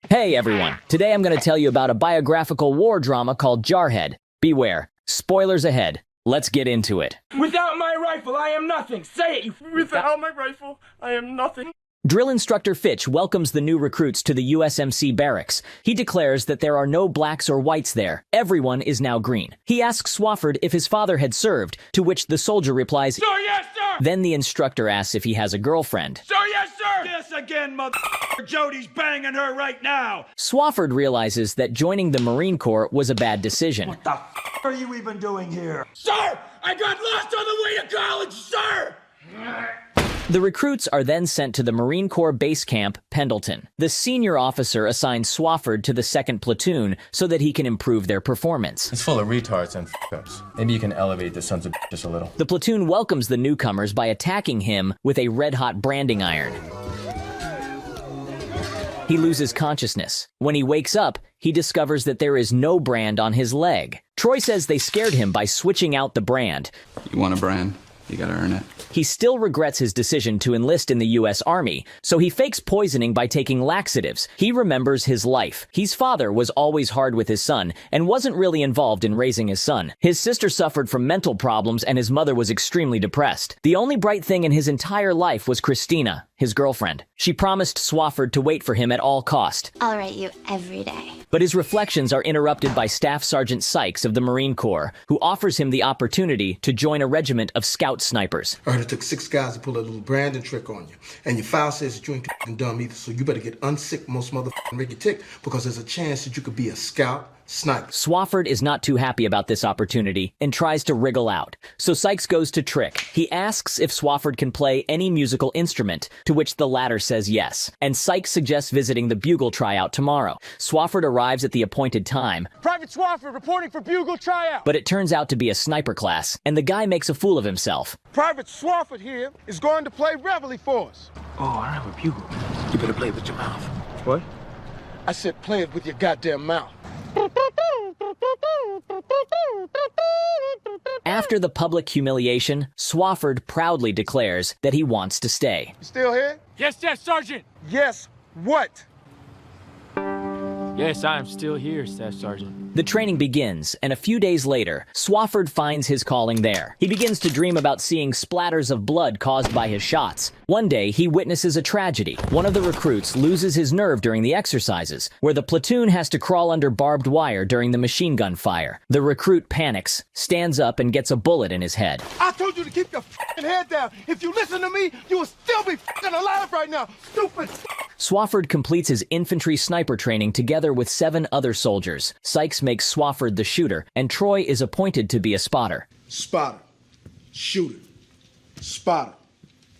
Hey everyone, today I'm going to tell you about a biographical war drama called Jarhead. Beware, spoilers ahead. Let's get into it. Without my rifle, I am nothing. Say it, you. Without my rifle, I am nothing. Drill Instructor Fitch welcomes the new recruits to the USMC barracks. He declares that there are no blacks or whites there. Everyone is now green. He asks Swofford if his father had served, to which the soldier replies, Sir, yes, sir! Then the instructor asks if he has a girlfriend. Sir, yes, sir! Yes again, mother. Jody's banging her right now. Swofford realizes that joining the Marine Corps was a bad decision. What the are you even doing here? Sir, I got lost on the way to college, sir! The recruits are then sent to the Marine Corps base camp, Pendleton. The senior officer assigns Swofford to the 2nd platoon so that he can improve their performance. It's full of retards and f***ups. Maybe you can elevate the sons of just a little. The platoon welcomes the newcomers by attacking him with a red-hot branding iron. He loses consciousness. When he wakes up, he discovers that there is no brand on his leg. Troy says they scared him by switching out the brand. You want a brand? You gotta earn it. He still regrets his decision to enlist in the U.S. Army, so he fakes poisoning by taking laxatives. He remembers his life. His father was always hard with his son and wasn't really involved in raising his son. His sister suffered from mental problems and his mother was extremely depressed. The only bright thing in his entire life was Christina, his girlfriend. She promised Swofford to wait for him at all cost. I'll write you every day. But his reflections are interrupted by Staff Sergeant Sykes of the Marine Corps, who offers him the opportunity to join a regiment of scout snipers. I heard it took 6 guys to pull a little branding trick on you. And your file says that you ain't f***ing dumb either, so you better get unsick most motherfucking rig your tick, because there's a chance that you could be a scout sniper. Swofford is not too happy about this opportunity and tries to wriggle out. So Sykes goes to trick. He asks if Swofford can play any musical instrument, to which the latter says yes. And Sykes suggests visiting the bugle tryout tomorrow. Swofford arrives at the appointed time. Private Swofford reporting for bugle tryout. But it turns out to be a sniper class, and the guy makes a fool of himself. Private Swofford here is going to play reveille for us. Oh, I have a bugle. You better play it with your mouth. What? I said play it with your goddamn mouth. After the public humiliation, Swofford proudly declares that he wants to stay. You still here? Yes, yes, Sergeant. Yes, what? Yes, I am still here, Staff Sergeant. The training begins, and a few days later, Swofford finds his calling there. He begins to dream about seeing splatters of blood caused by his shots. One day, he witnesses a tragedy. One of the recruits loses his nerve during the exercises, where the platoon has to crawl under barbed wire during the machine gun fire. The recruit panics, stands up, and gets a bullet in his head. I told you to keep your f***ing head down. If you listen to me, you will still be f***ing alive right now, stupid. Swofford completes his infantry sniper training together with 7 other soldiers. Sykes makes Swofford the shooter, and Troy is appointed to be a spotter. Spotter, shooter, spotter,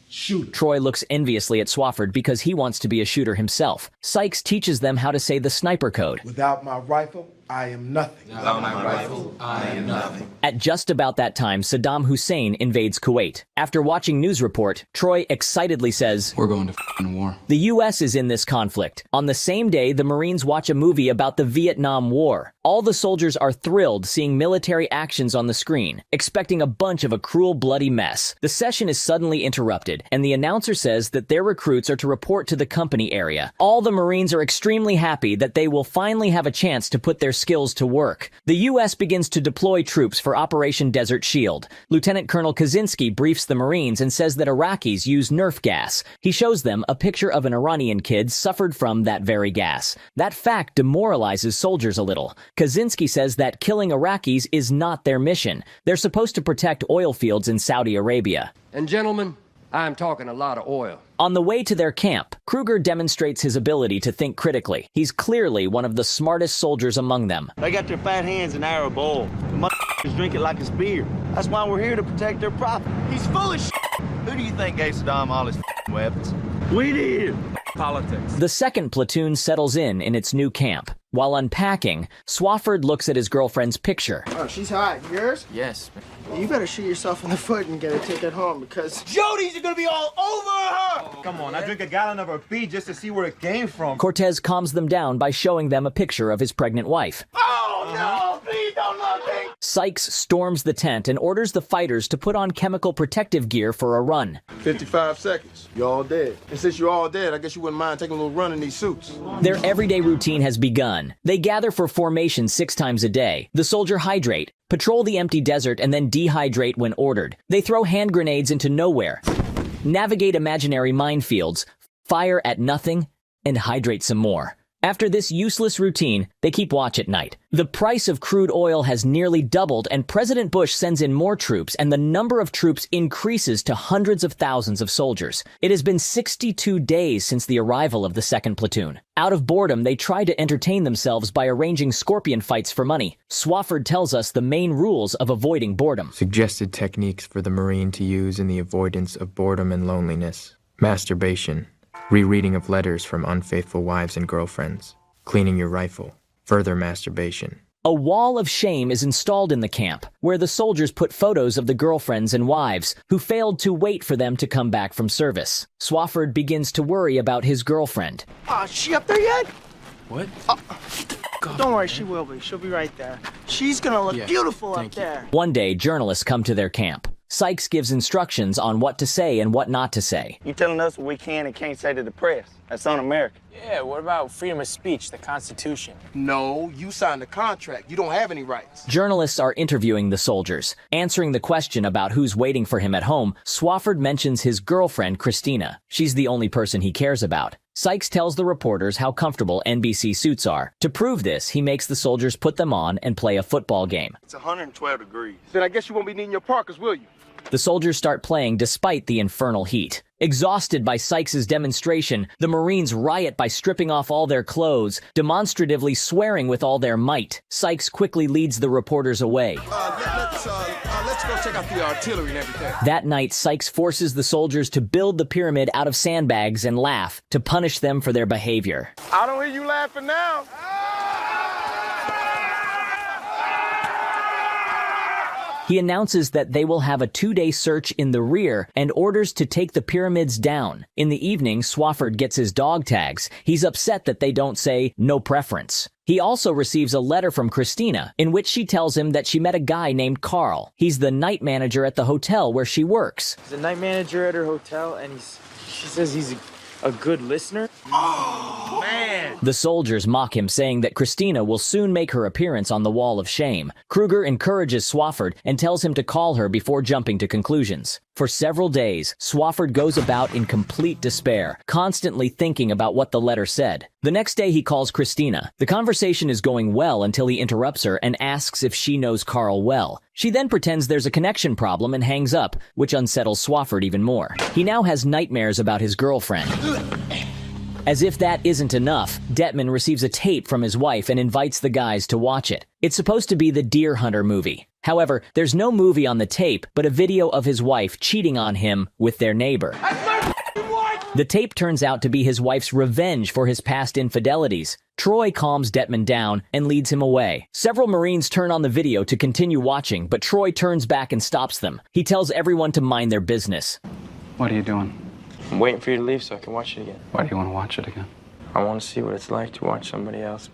shooter. Troy looks enviously at Swofford because he wants to be a shooter himself. Sykes teaches them how to say the sniper code. Without my rifle, I am nothing. Without my rifle, I am nothing. At just about that time, Saddam Hussein invades Kuwait. After watching news report, Troy excitedly says, We're going to f***ing war. the U.S. is in this conflict. On the same day, the Marines watch a movie about the Vietnam War. All the soldiers are thrilled seeing military actions on the screen, expecting a bunch of a cruel, bloody mess. The session is suddenly interrupted, and the announcer says that their recruits are to report to the company area. All the Marines are extremely happy that they will finally have a chance to put their skills to work. The U.S. begins to deploy troops for Operation Desert Shield. Lieutenant Colonel Kazinski briefs the Marines and says that Iraqis use Nerf gas. He shows them a picture of an Iranian kid suffered from that very gas. That fact demoralizes soldiers a little. Kazinski says that killing Iraqis is not their mission. They're supposed to protect oil fields in Saudi Arabia. And gentlemen, I'm talking a lot of oil. On the way to their camp, Kruger demonstrates his ability to think critically. He's clearly one of the smartest soldiers among them. They got their fat hands in our bowl. The motherfuckers drink it like it's beer. That's why we're here to protect their profit. He's full of shit. Who do you think gave Saddam all his weapons? We did. Politics. The 2nd platoon settles in its new camp. While unpacking, Swofford looks at his girlfriend's picture. Oh, she's hot. Yours? Yes. You better shoot yourself in the foot and get a ticket home because Jody's gonna be all over her! Come on, I drink a gallon of her pee just to see where it came from. Cortez calms them down by showing them a picture of his pregnant wife. Oh no! Please don't love me! Sykes storms the tent and orders the fighters to put on chemical protective gear for a run. 55 seconds. You're all dead. And since you're all dead, I guess you wouldn't mind taking a little run in these suits. Their everyday routine has begun. They gather for formation 6 times a day. The soldier hydrate, patrol the empty desert, and then dehydrate when ordered. They throw hand grenades into nowhere, navigate imaginary minefields, fire at nothing, and hydrate some more. After this useless routine, they keep watch at night. The price of crude oil has nearly doubled, and President Bush sends in more troops, and the number of troops increases to hundreds of thousands of soldiers. It has been 62 days since the arrival of the 2nd platoon. Out of boredom, they try to entertain themselves by arranging scorpion fights for money. Swofford tells us the main rules of avoiding boredom. Suggested techniques for the Marine to use in the avoidance of boredom and loneliness. Masturbation. Rereading of letters from unfaithful wives and girlfriends. Cleaning your rifle. Further masturbation. A wall of shame is installed in the camp, where the soldiers put photos of the girlfriends and wives who failed to wait for them to come back from service. Swofford begins to worry about his girlfriend. Is she up there yet? What? Don't worry, she will be. She'll be right there. She's gonna look beautiful up there. One day, journalists come to their camp. Sykes gives instructions on what to say and what not to say. You telling us what we can and can't say to the press? That's un-American. Yeah, what about freedom of speech, the Constitution? No, you signed the contract. You don't have any rights. Journalists are interviewing the soldiers. Answering the question about who's waiting for him at home, Swofford mentions his girlfriend, Christina. She's the only person he cares about. Sykes tells the reporters how comfortable NBC suits are. To prove this, he makes the soldiers put them on and play a football game. It's 112 degrees. Then I guess you won't be needing your parkers, will you? The soldiers start playing despite the infernal heat. Exhausted by Sykes' demonstration, the Marines riot by stripping off all their clothes, demonstratively swearing with all their might. Sykes quickly leads the reporters away. Let's go check out the artillery and everything. That night, Sykes forces the soldiers to build the pyramid out of sandbags and laugh to punish them for their behavior. I don't hear you laughing now. He announces that they will have a 2-day search in the rear and orders to take the pyramids down. In the evening, Swofford gets his dog tags. He's upset that they don't say no preference. He also receives a letter from Christina in which she tells him that she met a guy named Carl. He's the night manager at the hotel where she works. He's the night manager at her hotel, and she says he's a good listener? Oh, man. The soldiers mock him, saying that Christina will soon make her appearance on the Wall of Shame. Kruger encourages Swofford and tells him to call her before jumping to conclusions. For several days, Swofford goes about in complete despair, constantly thinking about what the letter said. The next day he calls Christina. The conversation is going well until he interrupts her and asks if she knows Carl well. She then pretends there's a connection problem and hangs up, which unsettles Swofford even more. He now has nightmares about his girlfriend. As if that isn't enough, Detman receives a tape from his wife and invites the guys to watch it. It's supposed to be the Deer Hunter movie. However, there's no movie on the tape, but a video of his wife cheating on him with their neighbor. The tape turns out to be his wife's revenge for his past infidelities. Troy calms Detman down and leads him away. Several Marines turn on the video to continue watching, but Troy turns back and stops them. He tells everyone to mind their business. What are you doing? I'm waiting for you to leave so I can watch it again. Why do you want to watch it again? I want to see what it's like to watch somebody else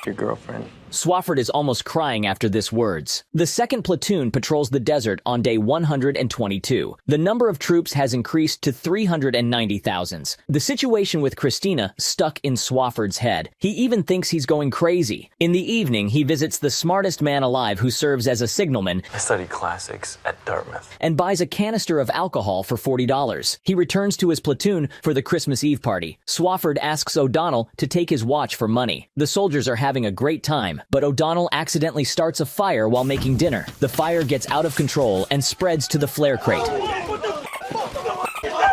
your girlfriend. Swofford is almost crying after this words. The 2nd platoon patrols the desert on day 122. The number of troops has increased to 390,000. The situation with Christina stuck in Swofford's head. He even thinks he's going crazy. In the evening, he visits the smartest man alive who serves as a signalman. I studied classics at Dartmouth. And buys a canister of alcohol for $40. He returns to his platoon for the Christmas Eve party. Swofford asks O'Donnell to take his watch for money. The soldiers are having a great time, but O'Donnell accidentally starts a fire while making dinner. The fire gets out of control and spreads to the flare crate.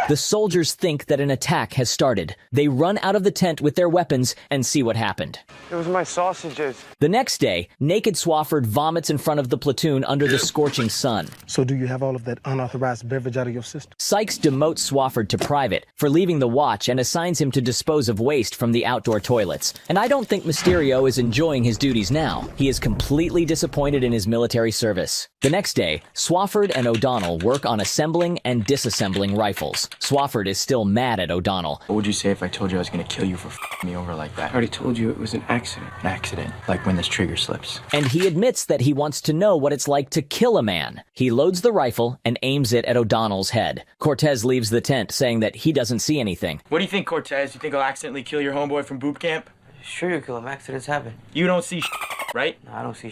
The soldiers think that an attack has started. They run out of the tent with their weapons and see what happened. It was my sausages. The next day, naked Swofford vomits in front of the platoon under the scorching sun. So do you have all of that unauthorized beverage out of your system? Sykes demotes Swofford to private for leaving the watch and assigns him to dispose of waste from the outdoor toilets. And I don't think Mysterio is enjoying his duties now. He is completely disappointed in his military service. The next day, Swofford and O'Donnell work on assembling and disassembling rifles. Swofford is still mad at O'Donnell. What would you say if I told you I was gonna kill you for f***ing me over like that? I already told you it was an accident. An accident, like when this trigger slips. And he admits that he wants to know what it's like to kill a man. He loads the rifle and aims it at O'Donnell's head. Cortez leaves the tent, saying that he doesn't see anything. What do you think, Cortez? You think I'll accidentally kill your homeboy from boot camp? Sure you kill him. Accidents happen. You don't see right? No, I don't see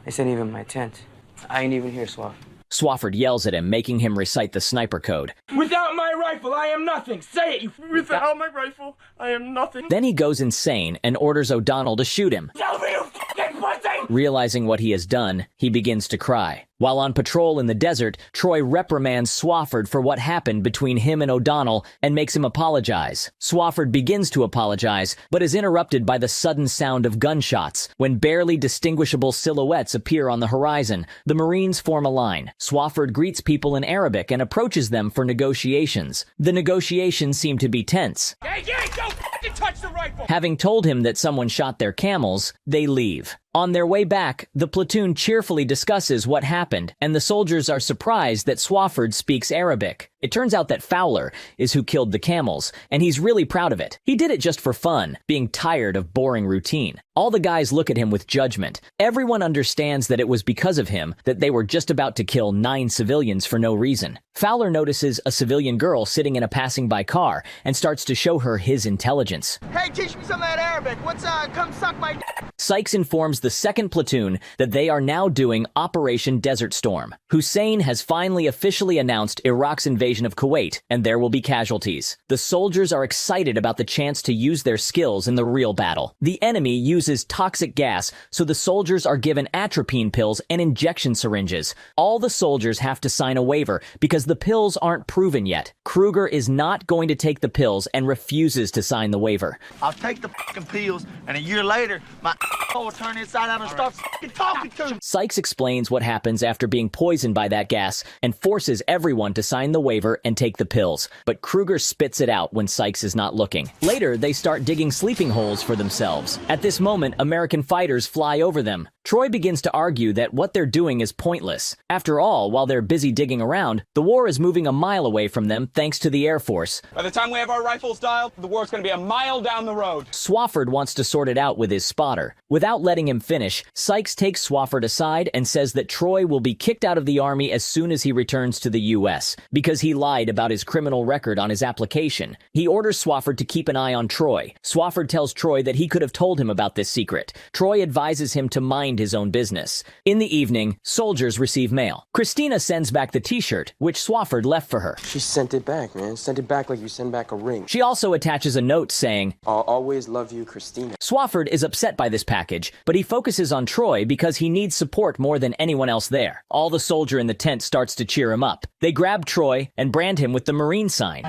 They said even my tent. I ain't even here, Swofford. Swofford yells at him, making him recite the sniper code. Without my rifle, I am nothing. Say it, you... Without my rifle, I am nothing. Then he goes insane and orders O'Donnell to shoot him. Tell me, you fucking pussy! Realizing what he has done, he begins to cry. While on patrol in the desert, Troy reprimands Swofford for what happened between him and O'Donnell and makes him apologize. Swofford begins to apologize, but is interrupted by the sudden sound of gunshots. When barely distinguishable silhouettes appear on the horizon, the Marines form a line. Swofford greets people in Arabic and approaches them for negotiations. The negotiations seem to be tense. Hey, don't fucking touch the rifle! Having told him that someone shot their camels, they leave. On their way back, the platoon cheerfully discusses what happened, and the soldiers are surprised that Swofford speaks Arabic. It turns out that Fowler is who killed the camels, and he's really proud of it. He did it just for fun, being tired of boring routine. All the guys look at him with judgment. Everyone understands that it was because of him that they were just about to kill 9 civilians for no reason. Fowler notices a civilian girl sitting in a passing-by car and starts to show her his intelligence. Hey, teach me some of that Arabic. What's, come suck my d-? Sykes informs the 2nd Platoon that they are now doing Operation Desert Storm. Hussein has finally officially announced Iraq's invasion of Kuwait, and there will be casualties. The soldiers are excited about the chance to use their skills in the real battle. The enemy uses toxic gas, so the soldiers are given atropine pills and injection syringes. All the soldiers have to sign a waiver because the pills aren't proven yet. Kruger is not going to take the pills and refuses to sign the waiver. I'll take the fucking pills, and a year later, my will turn inside out and start fucking talking to me. Sykes explains what happens after being poisoned by that gas and forces everyone to sign the waiver and take the pills, but Kruger spits it out when Sykes is not looking. Later, they start digging sleeping holes for themselves. At this moment, American fighters fly over them. Troy begins to argue that what they're doing is pointless. After all, while they're busy digging around, the war is moving a mile away from them thanks to the Air Force. By the time we have our rifles dialed, the war's gonna be a mile down the road. Swofford wants to sort it out with his spotter. Without letting him finish, Sykes takes Swofford aside and says that Troy will be kicked out of the army as soon as he returns to the U.S. because he lied about his criminal record on his application. He orders Swofford to keep an eye on Troy. Swofford tells Troy that he could have told him about this secret. Troy advises him to mind his own business. In the evening, soldiers receive mail. Christina sends back the t-shirt, which Swofford left for her. She sent it back, man. Sent it back like you send back a ring. She also attaches a note saying, "I'll always love you, Christina." Swofford is upset by this package, but he focuses on Troy because he needs support more than anyone else there. All the soldier in the tent starts to cheer him up. They grab Troy and brand him with the Marine sign.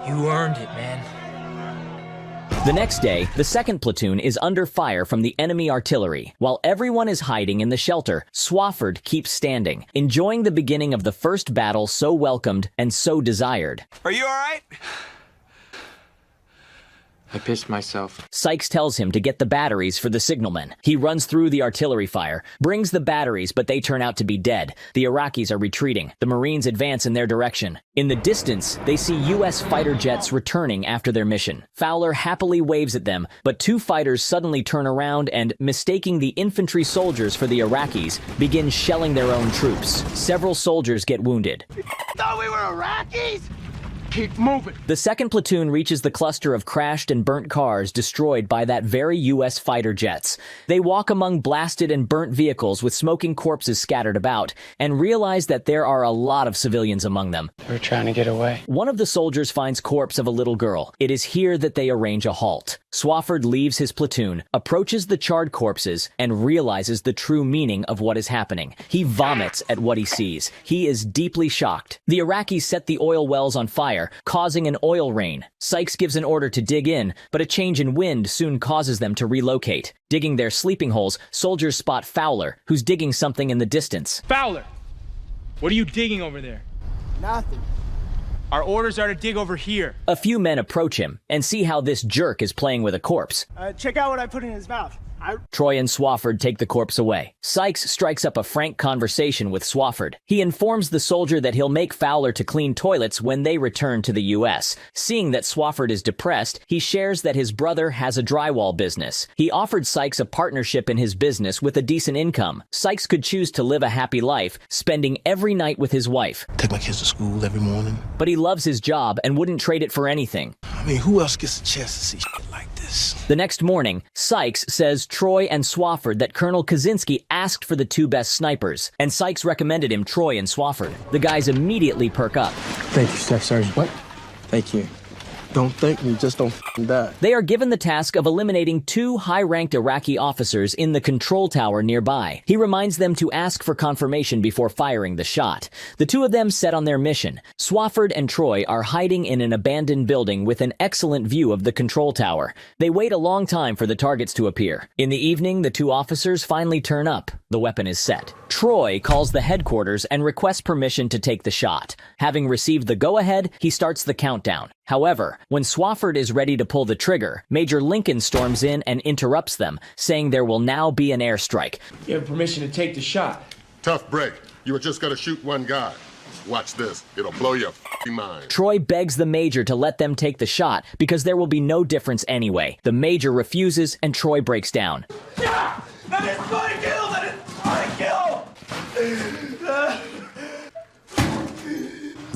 You earned it, man. The next day, the 2nd Platoon is under fire from the enemy artillery. While everyone is hiding in the shelter, Swofford keeps standing, enjoying the beginning of the first battle so welcomed and so desired. Are you all right? I pissed myself. Sykes tells him to get the batteries for the signalmen. He runs through the artillery fire, brings the batteries, but they turn out to be dead. The Iraqis are retreating. The Marines advance in their direction. In the distance, they see U.S. fighter jets returning after their mission. Fowler happily waves at them, but 2 fighters suddenly turn around and, mistaking the infantry soldiers for the Iraqis, begin shelling their own troops. Several soldiers get wounded. Thought we were Iraqis? Keep moving. The 2nd Platoon reaches the cluster of crashed and burnt cars destroyed by that very U.S. fighter jets. They walk among blasted and burnt vehicles with smoking corpses scattered about and realize that there are a lot of civilians among them. We're trying to get away. One of the soldiers finds corpse of a little girl. It is here that they arrange a halt. Swofford leaves his platoon, approaches the charred corpses, and realizes the true meaning of what is happening. He vomits at what he sees. He is deeply shocked. The Iraqis set the oil wells on fire, causing an oil rain. Sykes gives an order to dig in, but a change in wind soon causes them to relocate. Digging their sleeping holes, soldiers spot Fowler, who's digging something in the distance. Fowler, what are you digging over there? Nothing. Our orders are to dig over here. A few men approach him and see how this jerk is playing with a corpse. Check out what I put in his mouth. Troy and Swofford take the corpse away. Sykes strikes up a frank conversation with Swofford. He informs the soldier that he'll make Fowler to clean toilets when they return to the U.S. Seeing that Swofford is depressed, he shares that his brother has a drywall business. He offered Sykes a partnership in his business with a decent income. Sykes could choose to live a happy life, spending every night with his wife. Take my kids to school every morning. But he loves his job and wouldn't trade it for anything. I mean, who else gets a chance to see shit like this? The next morning, Sykes says Troy and Swofford that Colonel Kazinski asked for the two best snipers, and Sykes recommended him Troy and Swofford. The guys immediately perk up. Thank you, Staff Sergeant. What? Thank you. Don't thank me, just don't die. They are given the task of eliminating two high-ranked Iraqi officers in the control tower nearby. He reminds them to ask for confirmation before firing the shot. The two of them set on their mission. Swofford and Troy are hiding in an abandoned building with an excellent view of the control tower. They wait a long time for the targets to appear. In the evening, the two officers finally turn up. The weapon is set. Troy calls the headquarters and requests permission to take the shot. Having received the go-ahead, he starts the countdown. However, when Swofford is ready to pull the trigger, Major Lincoln storms in and interrupts them, saying there will now be an airstrike. You have permission to take the shot. Tough break. You were just gonna shoot one guy. Watch this. It'll blow your f***ing mind. Troy begs the Major to let them take the shot because there will be no difference anyway. The Major refuses and Troy breaks down. Yeah! That is my kill! That is my kill!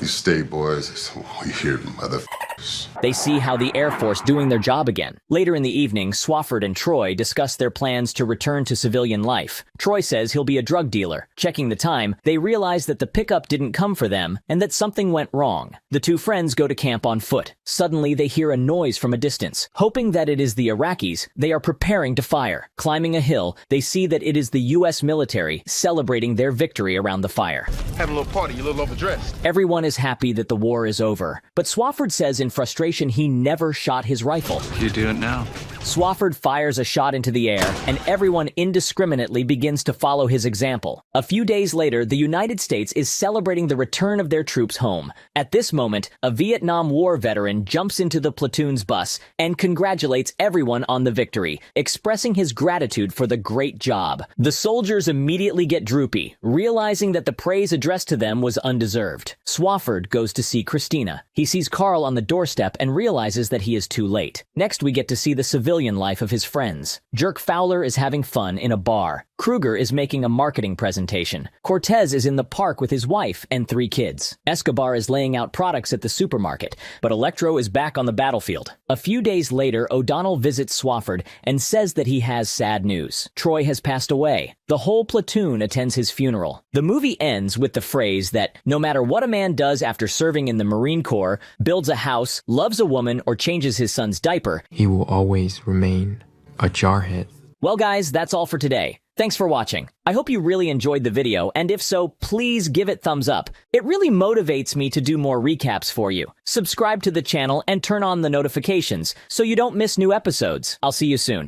You stay, boys. It's some weird motherfuckers. They see how the Air Force doing their job again. Later in the evening, Swofford and Troy discuss their plans to return to civilian life. Troy says he'll be a drug dealer. Checking the time, they realize that the pickup didn't come for them and that something went wrong. The two friends go to camp on foot. Suddenly, they hear a noise from a distance. Hoping that it is the Iraqis, they are preparing to fire. Climbing a hill, they see that it is the U.S. military celebrating their victory around the fire. Having a little party, you're a little overdressed. Everyone is happy that the war is over, but Swofford says in frustration he never shot his rifle. You do it now. Swofford fires a shot into the air, and everyone indiscriminately begins to follow his example. A few days later, the United States is celebrating the return of their troops home. At this moment, a Vietnam War veteran jumps into the platoon's bus and congratulates everyone on the victory, expressing his gratitude for the great job. The soldiers immediately get droopy, realizing that the praise addressed to them was undeserved. Swofford goes to see Christina. He sees Carl on the doorstep and realizes that he is too late. Next, we get to see the civilian life of his friends. Jerk Fowler is having fun in a bar. Kruger is making a marketing presentation. Cortez is in the park with his wife and 3 kids. Escobar is laying out products at the supermarket, but Electro is back on the battlefield. A few days later, O'Donnell visits Swofford and says that he has sad news. Troy has passed away. The whole platoon attends his funeral. The movie ends with the phrase that no matter what a man does after serving in the Marine Corps, builds a house, loves a woman, or changes his son's diaper, he will always remain a Jarhead. Well guys, that's all for today. Thanks for watching. I hope you really enjoyed the video, and if so, please give it thumbs up. It really motivates me to do more recaps for you. Subscribe to the channel and turn on the notifications so you don't miss new episodes. I'll see you soon.